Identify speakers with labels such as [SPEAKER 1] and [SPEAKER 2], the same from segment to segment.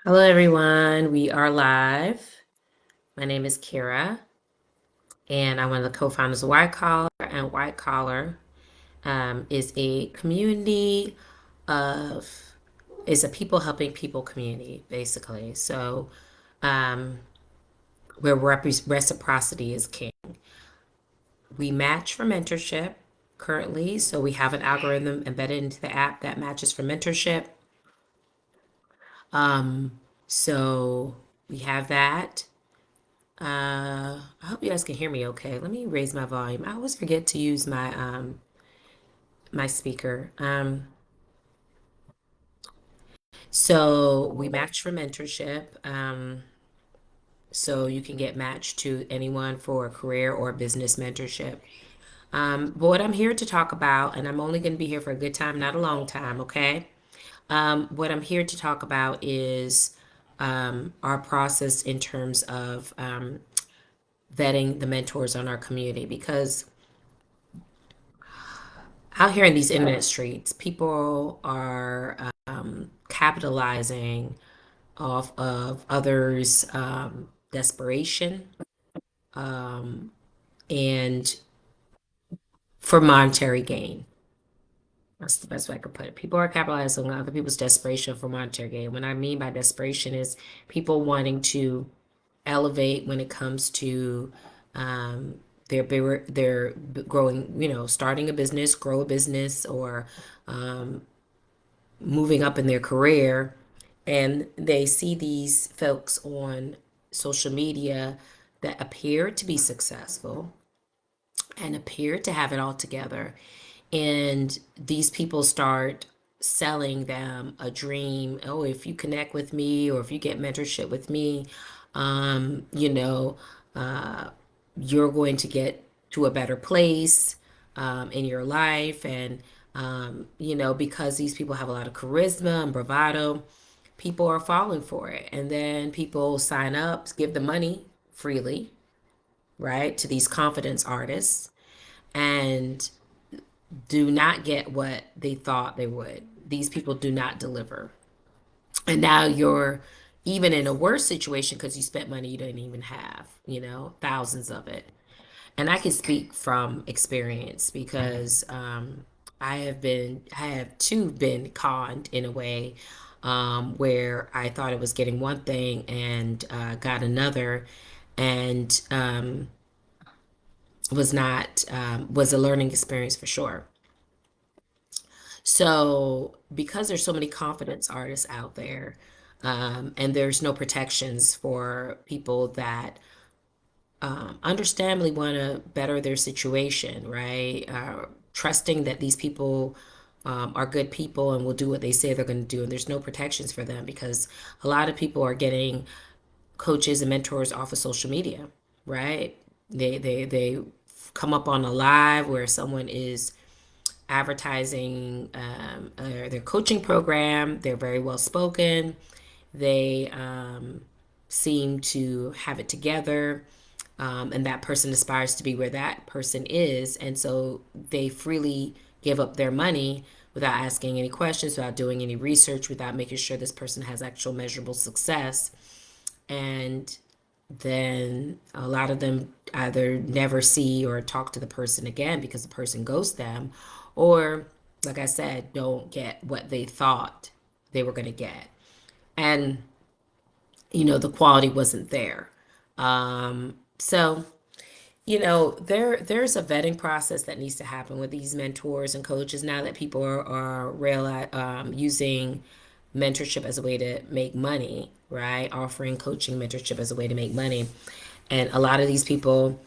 [SPEAKER 1] Hello, everyone. We are live. My name is Kira, and I'm one of the co-founders of White Collar. And White Collar is a community of is a people helping people community, basically. So, um, where reciprocity is king. We match for mentorship currently, so we have an algorithm embedded into the app that matches for mentorship. Um, so we have that. I hope you guys can hear me okay. Let me raise my volume. I always forget to use my speaker. So we match for mentorship. So you can get matched to anyone for a career or business mentorship. But what I'm here to talk about, and I'm only going to be here for a good time, not a long time, okay? What I'm here to talk about is our process in terms of vetting the mentors on our community because out here in these internet streets, people are capitalizing off of others' desperation and for monetary gain. That's the best way I could put it. People are capitalizing on other people's desperation for monetary gain. What I mean by desperation is people wanting to elevate when it comes to um, their growing, starting a business, grow a business, or moving up in their career, and they see these folks on social media that appear to be successful and appear to have it all together. And these people start selling them a dream. Oh, if you connect with me or if you get mentorship with me, um, you know, uh, you're going to get to a better place in your life. And, because these people have a lot of charisma and bravado, people are falling for it. And then people sign up, give the money freely, right, to these confidence artists and do not get what they thought they would. These people do not deliver. And now you're even in a worse situation because you spent money you didn't even have, thousands of it. And I can speak from experience because I have too been conned in a way where I thought it was getting one thing and got another, and was a learning experience for sure. So, because there's so many confidence artists out there, and there's no protections for people that understandably want to better their situation, right? Trusting that these people are good people and will do what they say they're going to do, and there's no protections for them because a lot of people are getting coaches and mentors off of social media, right? They come up on a live where someone is advertising their coaching program. They're very well spoken. They seem to have it together. And that person aspires to be where that person is. And so they freely give up their money without asking any questions, without doing any research, without making sure this person has actual measurable success. And then a lot of them either never see or talk to the person again because the person ghosts them, or, like I said, don't get what they thought they were going to get. And, the quality wasn't there. So, there's a vetting process that needs to happen with these mentors and coaches now that people are using mentorship as a way to make money, right? Offering coaching mentorship as a way to make money. And a lot of these people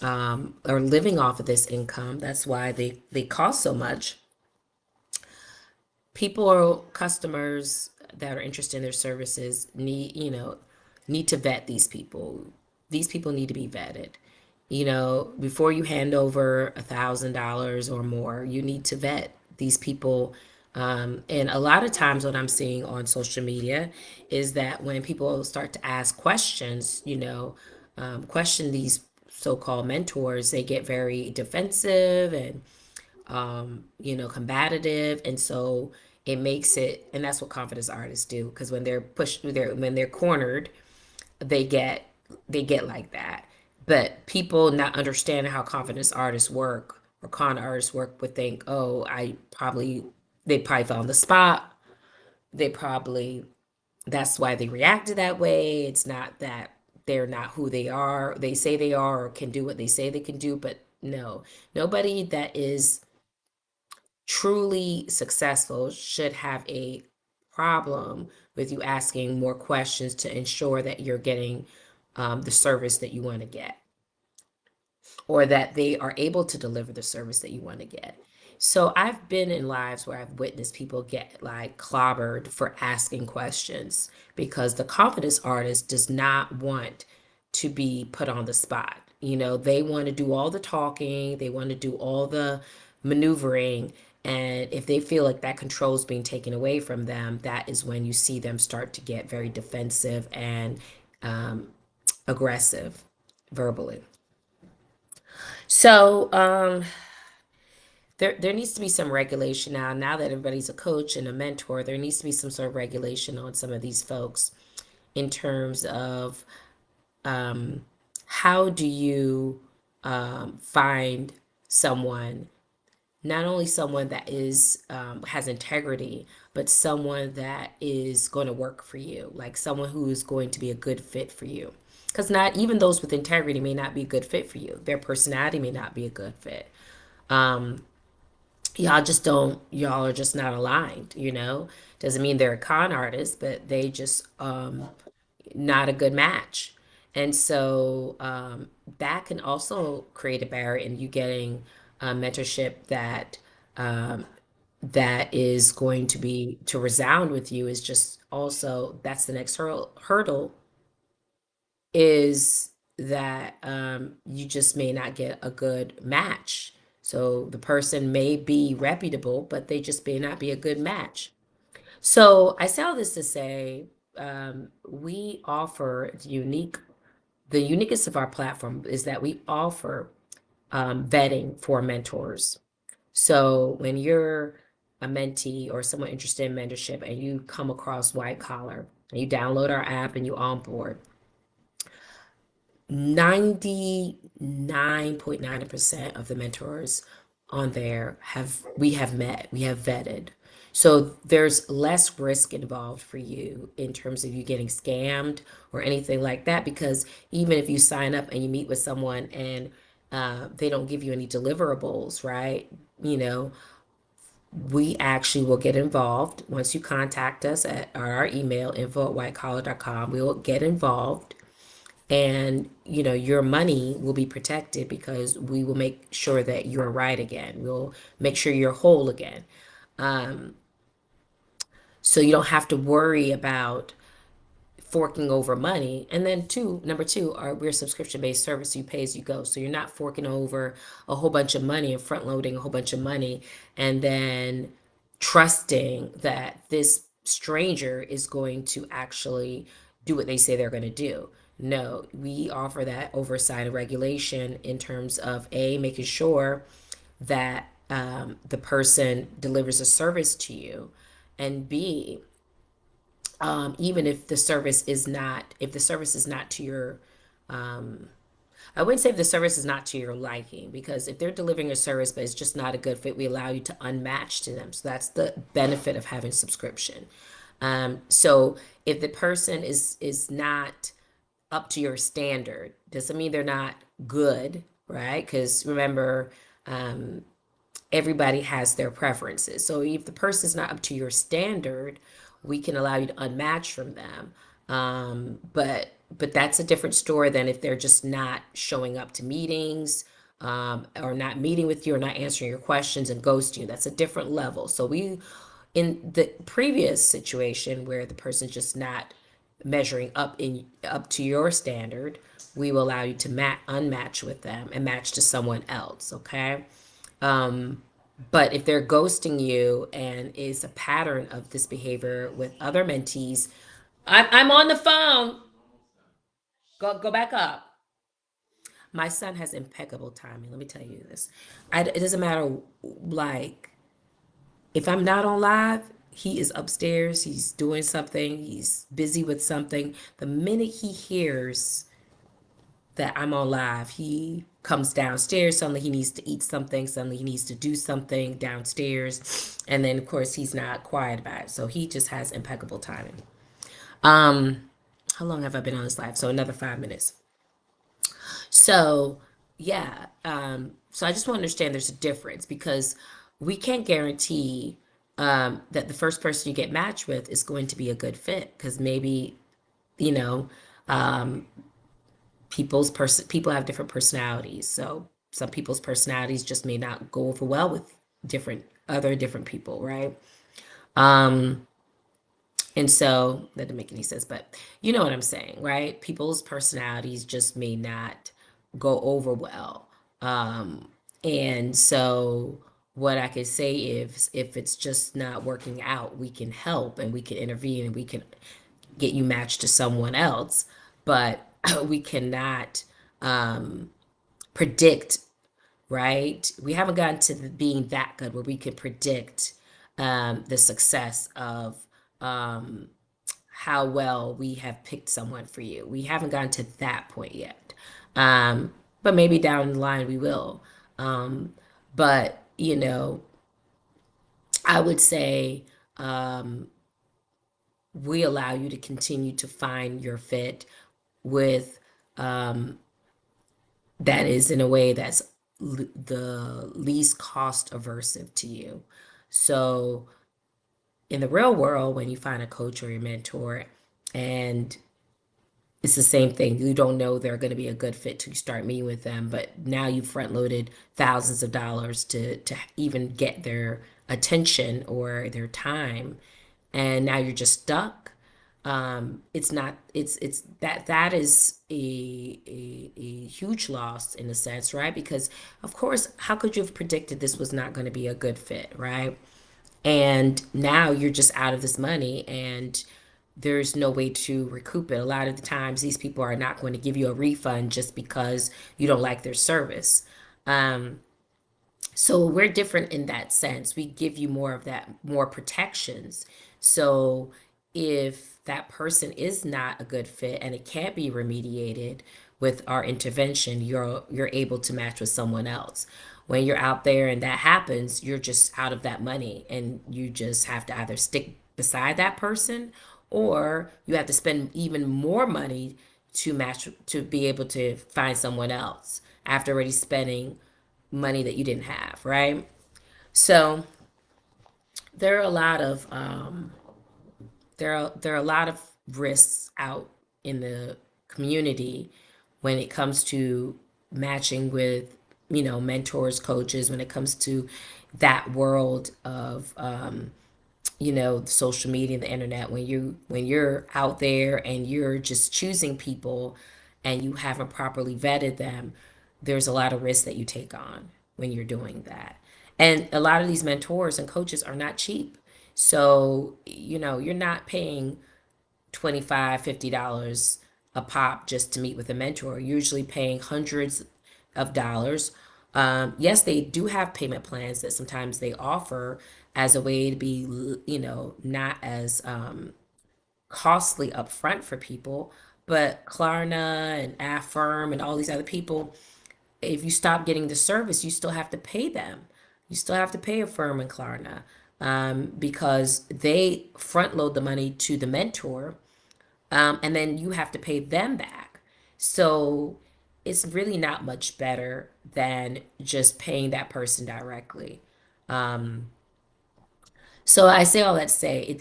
[SPEAKER 1] are living off of this income. That's why they cost so much. People or customers that are interested in their services need to vet these people. These people need to be vetted. Before you hand over $1,000 or more, you need to vet these people. And a lot of times, what I'm seeing on social media is that when people start to ask questions, question these so-called mentors, they get very defensive and combative. And so it makes it, and that's what confidence artists do, because when they're pushed, when they're cornered, they get they get like that. But people not understanding how confidence artists work or con artists work would think, oh, they probably fell on the spot. They probably That's why they reacted that way. It's not that they're not who they say they are, or can do what they say they can do, but no, nobody that is truly successful should have a problem with you asking more questions to ensure that you're getting the service that you want to get, or that they are able to deliver the service that you want to get. So I've been in lives where I've witnessed people get like clobbered for asking questions because the confidence artist does not want to be put on the spot. You know, they want to do all the talking, they want to do all the maneuvering. And if they feel like that control is being taken away from them, that is when you see them start to get very defensive and um, aggressive verbally. So there needs to be some regulation now. Now that everybody's a coach and a mentor, there needs to be some sort of regulation on some of these folks in terms of how do you find someone, not only someone that is has integrity, but someone that is going to work for you, like someone who is going to be a good fit for you. Because not even those with integrity may not be a good fit for you. Their personality may not be a good fit. Y'all are just not aligned, you know. Doesn't mean they're a con artist, but they just not a good match. And so that can also create a barrier in you getting mentorship that is going to be to resound with you. Is just also, that's the next hurdle, is that you just may not get a good match. So the person may be reputable, but they just may not be a good match. So I say all this to say, we offer the uniqueness of our platform is that we offer vetting for mentors. So when you're a mentee or someone interested in mentorship and you come across White Collar and you download our app and you onboard, 99.9% of the mentors on there we have vetted. So there's less risk involved for you in terms of you getting scammed or anything like that, because even if you sign up and you meet with someone and they don't give you any deliverables, right? You know, we actually will get involved once you contact us at our email info@whitecollar.com. We will get involved, and your money will be protected because we will make sure that you're right again. We'll make sure you're whole again, so you don't have to worry about forking over money. And then number two, we're a subscription based service, so you pay as you go, so you're not forking over a whole bunch of money and front loading a whole bunch of money and then trusting that this stranger is going to actually do what they say they're going to do. No, we offer that oversight and regulation in terms of making sure that the person delivers a service to you, and b, even if the service is not if the service is not to your I wouldn't say if the service is not to your liking, because if they're delivering a service but it's just not a good fit, we allow you to unmatch to them. So that's the benefit of having subscription. So if the person is not up to your standard, doesn't mean they're not good, right? Because remember, everybody has their preferences. So if the person's not up to your standard, we can allow you to unmatch from them. But that's a different story than if they're just not showing up to meetings, or not meeting with you, or not answering your questions and ghosting you. That's a different level. So in the previous situation where the person's just not measuring up to your standard, we will allow you to unmatch with them and match to someone else. Okay. But if they're ghosting you and is a pattern of this behavior with other mentees, I'm on the phone. Go back up. My son has impeccable timing. Let me tell you this. It doesn't matter, like, if I'm not on live, he is upstairs, he's doing something, he's busy with something. The minute he hears that I'm on live, he comes downstairs. Suddenly he needs to eat something. Suddenly he needs to do something downstairs. And then, of course, he's not quiet about it. So he just has impeccable timing. Um, how long have I been on this live? So another 5 minutes. So, yeah. So I just want to understand there's a difference because we can't guarantee that the first person you get matched with is going to be a good fit because maybe, you know, um, people have different personalities. So some people's personalities just may not go over well with different people, right? Um, and so that didn't make any sense, but you know what I'm saying, right? People's personalities just may not go over well. Um, and so what I could say is if it's just not working out, we can help and we can intervene and we can get you matched to someone else, but we cannot um, predict, right? We haven't gotten to being that good where we can predict the success of um, how well we have picked someone for you. We haven't gotten to that point yet. But maybe down the line we will. But, I would say we allow you to continue to find your fit with that is in a way that's the least cost aversive to you. So in the real world, when you find a coach or a mentor, and it's the same thing, you don't know they're going to be a good fit to start meeting with them, but now you've front loaded thousands of dollars to even get their attention or their time, and now you're just stuck. It's not it's that is a huge loss in a sense, right? Because of course, how could you have predicted this was not going to be a good fit, right? And now you're just out of this money and there's no way to recoup it. A lot of the times these people are not going to give you a refund just because you don't like their service. Um, so we're different in that sense. We give you more of that, more protections. So if that person is not a good fit and it can't be remediated with our intervention, you're able to match with someone else. When you're out there and that happens, you're just out of that money and you just have to either stick beside that person or you have to spend even more money to match to be able to find someone else after already spending money that you didn't have, right? So there are a lot of there are a lot of risks out in the community when it comes to matching with mentors, coaches, when it comes to that world of social media and the internet, when you're out there and you're just choosing people and you haven't properly vetted them, there's a lot of risk that you take on when you're doing that. And a lot of these mentors and coaches are not cheap. So, you're not paying 25, $50 a pop just to meet with a mentor, usually paying hundreds of dollars. Yes, they do have payment plans that sometimes they offer as a way to be, not as costly upfront for people. But Klarna and Affirm and all these other people, if you stop getting the service, you still have to pay them. You still have to pay Affirm and Klarna because they front load the money to the mentor and then you have to pay them back. So it's really not much better than just paying that person directly. Um, so I say all that to say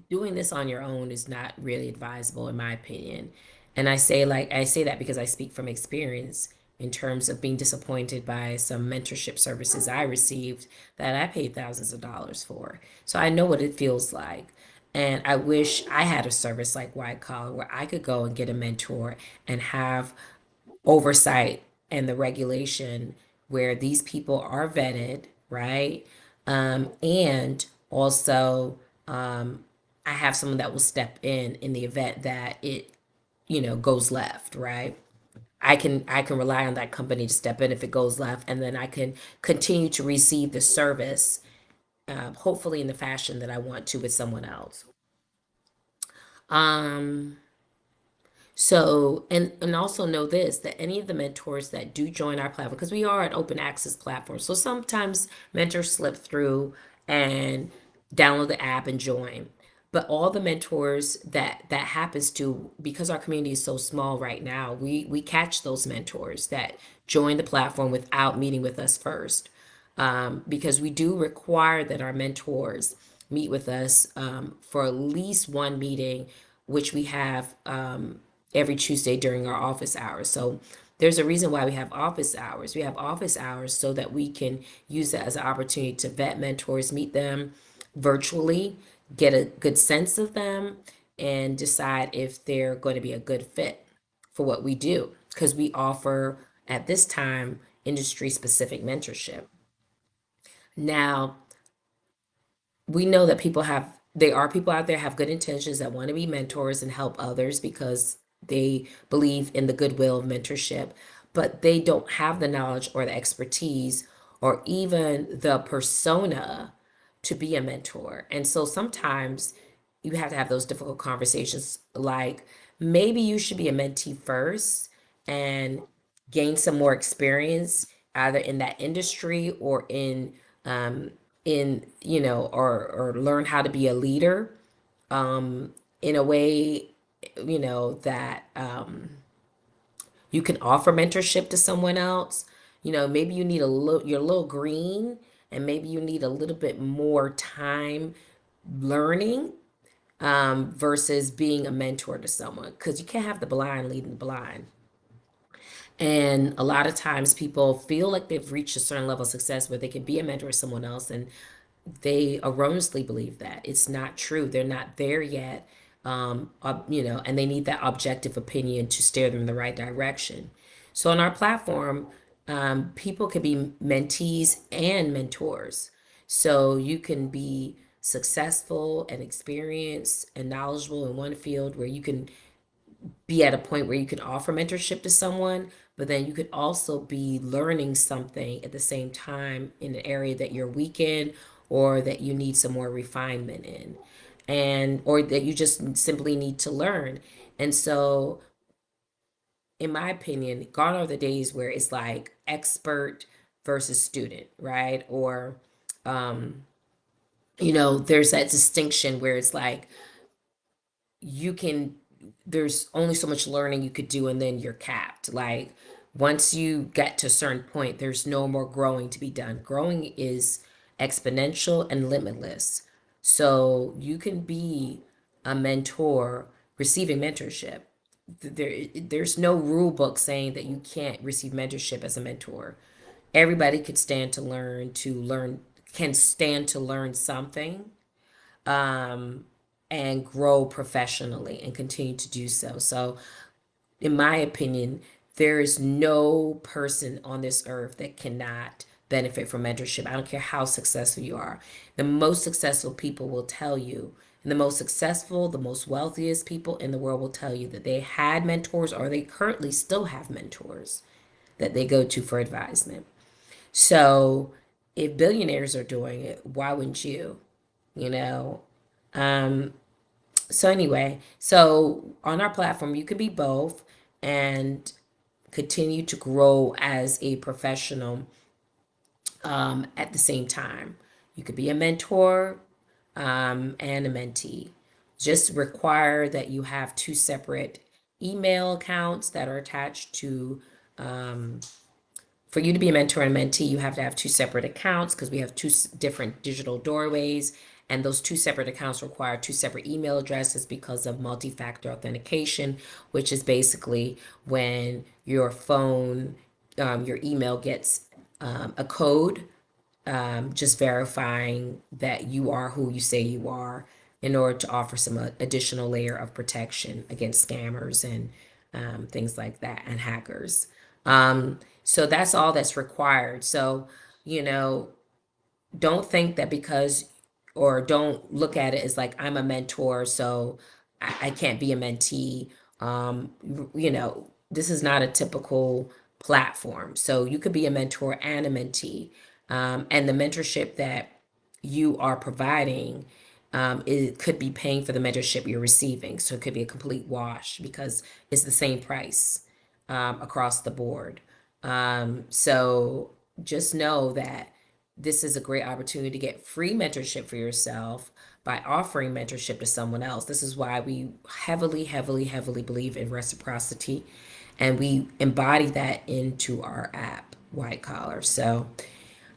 [SPEAKER 1] doing this on your own is not really advisable in my opinion. And I say that because I speak from experience in terms of being disappointed by some mentorship services I received that I paid thousands of dollars for. So I know what it feels like. And I wish I had a service like White Collar where I could go and get a mentor and have oversight and the regulation where these people are vetted, right? And also, I have someone that will step in the event that it, goes left, right? I can rely on that company to step in if it goes left, and then I can continue to receive the service hopefully in the fashion that I want to with someone else. Um, So, and also know this, that any of the mentors that do join our platform, because we are an open access platform, so sometimes mentors slip through and download the app and join. But all the mentors that happens to, because our community is so small right now, we catch those mentors that join the platform without meeting with us first, because we do require that our mentors meet with us for at least one meeting, which we have every Tuesday during our office hours. So there's a reason why we have office hours. We have office hours so that we can use that as an opportunity to vet mentors, meet them virtually, get a good sense of them, and decide if they're going to be a good fit for what we do. Because we offer at this time industry specific mentorship. Now, we know that there are people out there have good intentions that want to be mentors and help others because they believe in the goodwill of mentorship, but they don't have the knowledge or the expertise or even the persona to be a mentor. And so sometimes you have to have those difficult conversations like maybe you should be a mentee first and gain some more experience either in that industry or um, or learn how to be a leader in a way, that you can offer mentorship to someone else. Maybe you need you're a little green, and maybe you need a little bit more time learning versus being a mentor to someone, because you can't have the blind leading the blind. And a lot of times people feel like they've reached a certain level of success where they can be a mentor to someone else, and they erroneously believe that it's not true. They're not there yet, and they need that objective opinion to steer them in the right direction. So on our platform, people can be mentees and mentors. So you can be successful and experienced and knowledgeable in one field where you can be at a point where you can offer mentorship to someone, but then you could also be learning something at the same time in an area that you're weak in or that you need some more refinement in, and or that you just simply need to learn. And so, in my opinion, gone are the days where it's like expert versus student, right? Or there's that distinction where it's like you can there's only so much learning you could do and then you're capped. Like once you get to a certain point, there's no more growing to be done. Growing is exponential and limitless. So you can be a mentor receiving mentorship. There's no rule book saying that you can't receive mentorship as a mentor. Everybody could stand to learn can stand to learn something, um, and grow professionally and continue to do so. So, in my opinion, there is no person on this earth that cannot benefit from mentorship. I don't care how successful you are. The most successful people will tell you, and the most successful, the most wealthiest people in the world will tell you that they had mentors or they currently still have mentors that they go to for advisement. So, if billionaires are doing it, why wouldn't you? You know, um, so anyway, so on our platform, you can be both and continue to grow as a professional at the same time. You could be a mentor and a mentee. Just require that you have two separate email accounts that are attached to for you to be a mentor and mentee, you have to have two separate accounts because we have two different digital doorways. And those two separate accounts require two separate email addresses because of multi factor authentication, which is basically when your phone, your email gets a code, just verifying that you are who you say you are in order to offer some additional layer of protection against scammers and things like that and hackers. So that's all that's required. So, you know, don't think that because, or don't look at it as like I'm a mentor, so I can't be a mentee. This is not a typical platform. So you could be a mentor and a mentee. And the mentorship that you are providing, it could be paying for the mentorship you're receiving. So it could be a complete wash because it's the same price across the board. So just know that this is a great opportunity to get free mentorship for yourself by offering mentorship to someone else. This is why we heavily, heavily, heavily believe in reciprocity, and we embody that into our app, White Collar. So,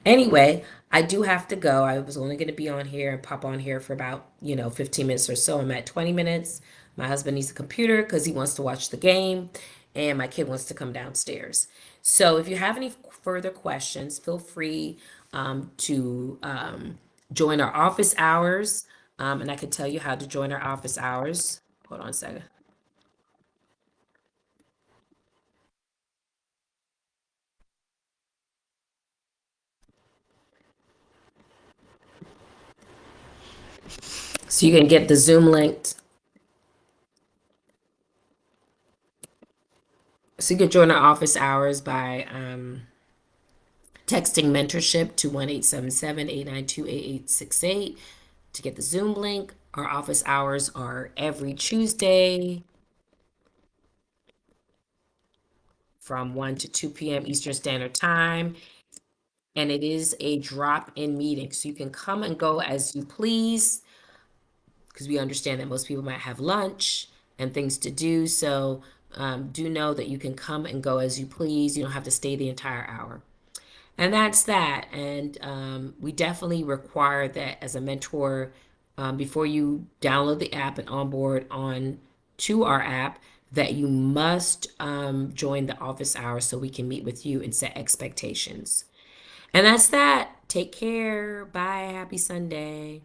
[SPEAKER 1] anyway, I do have to go. I was only going to be on here and pop on here for about, 15 minutes or so. I'm at 20 minutes. My husband needs a computer because he wants to watch the game, and my kid wants to come downstairs. So if you have any further questions, feel free to join our office hours. And I can tell you how to join our office hours. Hold on a second. So you can get the Zoom link. So you can join our office hours by texting mentorship to 1-877-892-8868 to get the Zoom link. Our office hours are every Tuesday from 1 to 2 p.m. Eastern Standard Time. And it is a drop-in meeting. So you can come and go as you please because we understand that most people might have lunch and things to do. So do know that you can come and go as you please. You don't have to stay the entire hour. And that's that. And we definitely require that as a mentor, before you download the app and onboard on to our app, that you must join the office hours so we can meet with you and set expectations. And that's that. Take care. Bye. Happy Sunday.